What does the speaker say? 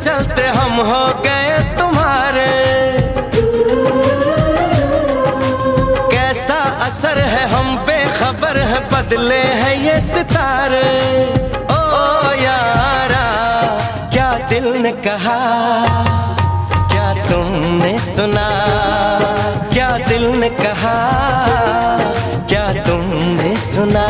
चलते हम हो गए तुम्हारे। कैसा असर है हम बेखबर है, बदले हैं ये सितारे। ओ यारा क्या दिल ने कहा, क्या तुमने सुना, क्या दिल ने कहा, क्या तुमने सुना।